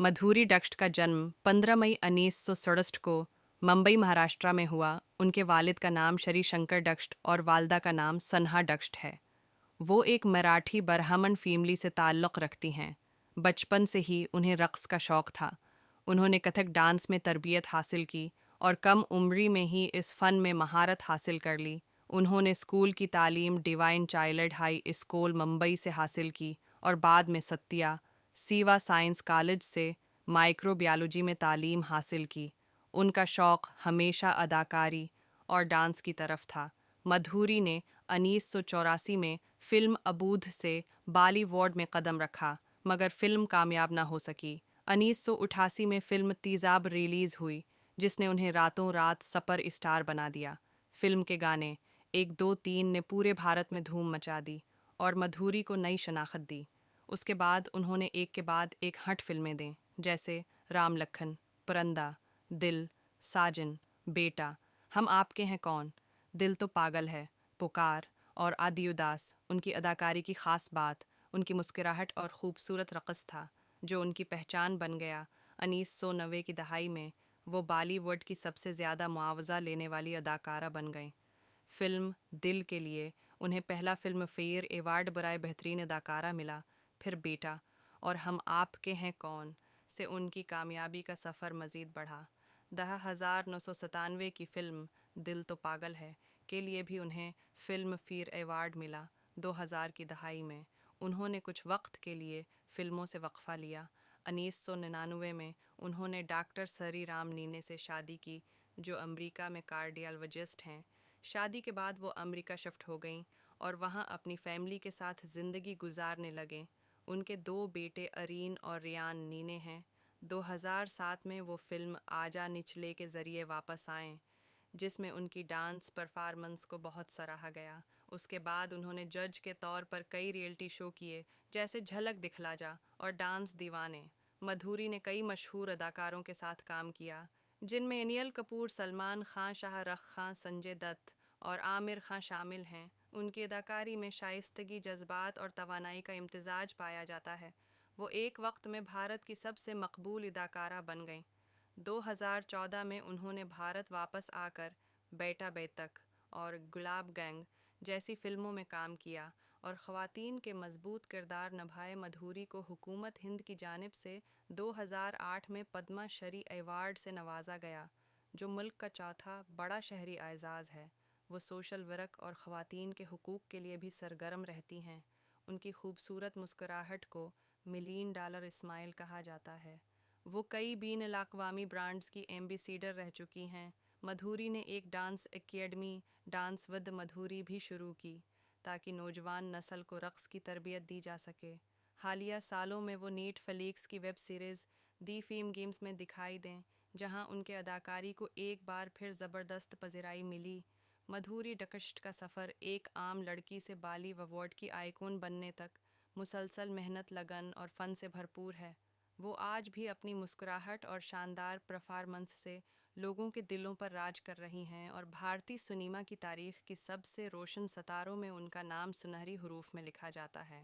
Madhuri duct का जन्म 15 मई 1967 को मुंबई, महाराष्ट्र में हुआ। उनके वालिद का नाम श्री शंकर डक्ट और वालदा का नाम सन्हा डक्ट है। वो एक मराठी ब्राह्मण फैमिली से ताल्लुक़ रखती हैं। बचपन से ही उन्हें रक़्स का शौक़ था। उन्होंने कथक डांस में तरबियत हासिल की और कम उम्री में ही इस फ़न में महारत हासिल कर ली। उन्होंने स्कूल की तालीम divine child high school Mumbai से हासिल की और बाद में सत्या सीवा साइंस कॉलेज से माइक्रोबायोलॉजी में तालीम हासिल की। उनका शौक़ हमेशा अदाकारी और डांस की तरफ था। मधुरी ने 1984 में फ़िल्म अबूध से बॉलीवुड में कदम रखा, मगर फ़िल्म कामयाब ना हो सकी। 1988 में फ़िल्म तेज़ाब रिलीज़ हुई, जिसने उन्हें रातों रात सुपर स्टार बना दिया। फ़िल्म के गाने 1 2 3 ने पूरे भारत में धूम मचा दी और मधुरी को नई शनाख्त दी। उसके बाद उन्होंने एक के बाद एक हट फिल्में दें, जैसे राम लखन, परंदा, दिल, साजन, बेटा, हम आपके हैं कौन, दिल तो पागल है, पुकार और आदि उदास। उनकी अदाकारी की ख़ास बात उनकी मुस्कुराहट और ख़ूबसूरत रक़स था, जो उनकी पहचान बन गया। 1990 की दहाई में वो बॉलीवुड की सबसे ज़्यादा मुआवज़ा लेने वाली अदाकारा बन गईं। फ़िल्म दिल के लिए उन्हें पहला फ़िल्म फेयर अवार्ड बराए बेहतरीन अदाकारा मिला। फिर बेटा और हम आपके हैं कौन से उनकी कामयाबी का सफ़र मज़ीद बढ़ा। 1997 की फ़िल्म दिल तो पागल है के लिए भी उन्हें फ़िल्म फेयर अवार्ड मिला। 2000 की दहाई में उन्होंने कुछ वक्त के लिए फ़िल्मों से वक्फ़ा लिया। 1999 में उन्होंने डॉक्टर सरी राम नीने से शादी की, जो अमेरिका में कार्डियोलॉजिस्ट हैं। शादी के बाद वो अमेरिका शिफ्ट हो गईं और वहाँ अपनी फैमिली के साथ ज़िंदगी गुजारने लगें। उनके 2 बेटे अरीन और रियान नीने हैं। 2007 में वो फ़िल्म आजा निचले के ज़रिए वापस आएँ, जिसमें उनकी डांस परफॉर्मेंस को बहुत सराहा गया। उसके बाद उन्होंने जज के तौर पर कई रियलिटी शो किए, जैसे झलक दिखला जा और डांस दीवाने। मधुरी ने कई मशहूर अदाकारों के साथ काम किया, जिनमें अनिल कपूर, सलमान खान, शाहरुख खान, संजय दत्त और आमिर खान शामिल हैं। उनकी अदाकारी में शाइस्तगी, जज्बात और तवानाई का इम्तिजाज पाया जाता है। वो एक वक्त में भारत की सबसे मकबूल अदाकारा बन गईं। 2014 में उन्होंने भारत वापस आकर बेटा बेतक और गुलाब गैंग जैसी फ़िल्मों में काम किया और ख़वातीन के मज़बूत किरदार निभाए। मधुरी को हुकूमत हिंद की जानिब से 2008 में पद्मा श्री अवार्ड से नवाजा गया, जो मुल्क का चौथा बड़ा शहरी एज़ाज़ है। वो सोशल वर्क और ख़वातीन के हुकूक़ के लिए भी सरगर्म रहती हैं। उनकी खूबसूरत मुस्कुराहट को $1 मिलियन स्माइल कहा जाता है। वो कई बीन अल-अक़वामी ब्रांड्स की एम्बेसडर रह चुकी हैं। मधुरी ने एक dance academy, dance with Madhuri, भी शुरू की, ताकि नौजवान नस्ल को रक़्स की तरबियत दी जा सके। हालिया सालों में वो नेटफ्लिक्स की वेब सीरीज़ दी फेम गेम्स में दिखाई दें, जहां उनके अदाकारी को एक बार फिर ज़बरदस्त पज़िराई मिली। मधुरी डक्ट का सफ़र एक आम लड़की से बॉलीवुड की आइकॉन बनने तक मुसलसल मेहनत, लगन और फ़न से भरपूर है। वो आज भी अपनी मुस्कुराहट और शानदार परफॉर्मेंस से लोगों के दिलों पर राज कर रही हैं और भारतीय सिनेमा की तारीख़ की सबसे रोशन सितारों में उनका नाम सुनहरी हरूफ में लिखा जाता है।